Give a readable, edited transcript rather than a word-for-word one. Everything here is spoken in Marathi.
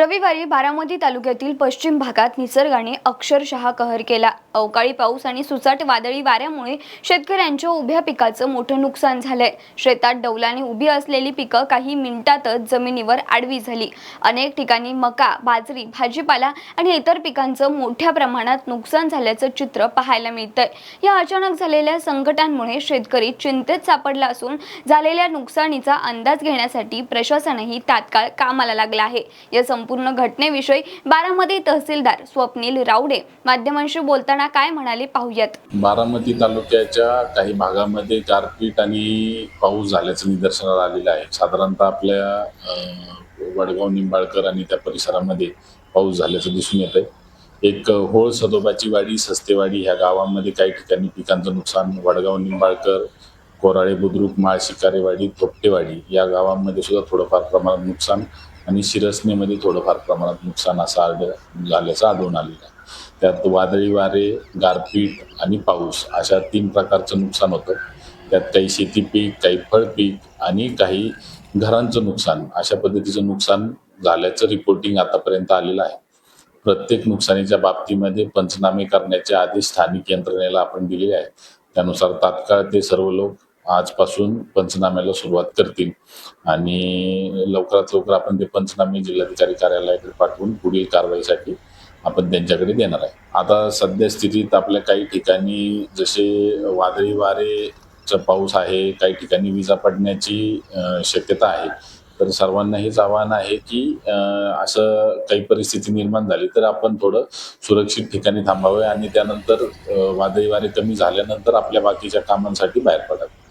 रविवारी बारामती तालुक्यातील पश्चिम भागात निसर्गाने अक्षरशः कहर केला। अवकाळी पाऊस आणि सुसाट वादळी वाऱ्यामुळे शेतकऱ्यांच्या उभ्या पिकाचं मोठं नुकसान झालंय। शेतात डौलाने उभी असलेली पिकं काही मिनिटातच जमिनीवर आडवी झाली। अनेक ठिकाणी मका, बाजरी, भाजीपाला आणि इतर पिकांचं मोठ्या प्रमाणात नुकसान झाल्याचं चित्र पाहायला मिळतंय। या अचानक झालेल्या संकटांमुळे शेतकरी चिंतेत सापडला असून झालेल्या नुकसानीचा अंदाज घेण्यासाठी प्रशासनही तात्काळ कामाला लागला आहे। या संपूर्ण घटनेविषयी बारामती तहसीलदार स्वप्नील रावडे माध्यमांशी बोलताना काय म्हणाले पाहूयात। बारामती तालुक्याच्या काही भागामध्ये गारपीट आणि पाऊस झाल्याचं निदर्शनास आलेलं आहे। साधारणतः आपल्या वडगाव निंबाळकर आणि त्या परिसरामध्ये पाऊस झाल्याचं दिसून येत आहे। एक होळ सदोबाची वाडी, सस्तेवाडी ह्या गावामध्ये काही ठिकाणी पिकांचं नुकसान, वडगाव निंबाळकर, कोराळे बुद्रुक, माळ शिकारेवाडी, थोपटेवाडी या गावांमध्ये सुद्धा थोडंफार प्रमाणात नुकसान आणि शिरसनेमध्ये थोडंफार प्रमाणात नुकसान असं झाल्याचं आढळून आलेलं आहे। त्यात वादळी वारे, गारपीट आणि पाऊस अशा 3 प्रकारचं नुकसान होतं। त्यात काही शेती पीक, काही फळ पीक आणि काही घरांचं नुकसान अशा पद्धतीचं नुकसान झाल्याचं रिपोर्टिंग आतापर्यंत आलेलं आहे। प्रत्येक नुकसानीच्या बाबतीमध्ये पंचनामे करण्याचे आदेश स्थानिक यंत्रणेला आपण दिलेले आहेत। त्यानुसार तात्काळ ते सर्व लोक आजपासून पंचनाम्याला सुरुवात करतील आणि लवकरात लवकर आपण ते पंचनामे जिल्हाधिकारी कार्यालयाकडे पाठवून पुढील कारवाईसाठी आपण त्यांच्याकडे देणार आहे। आता सध्या स्थितीत आपल्या काही ठिकाणी जसे वादळी वारेचा पाऊस आहे, काही ठिकाणी विजा पडण्याची शक्यता आहे। तर सर्वांना हेच आवाहन आहे की असं काही परिस्थिती निर्माण झाली तर आपण थोडं सुरक्षित ठिकाणी थांबावे आणि त्यानंतर वादळी वारे कमी झाल्यानंतर आपल्या बाकीच्या कामांसाठी बाहेर पडावे।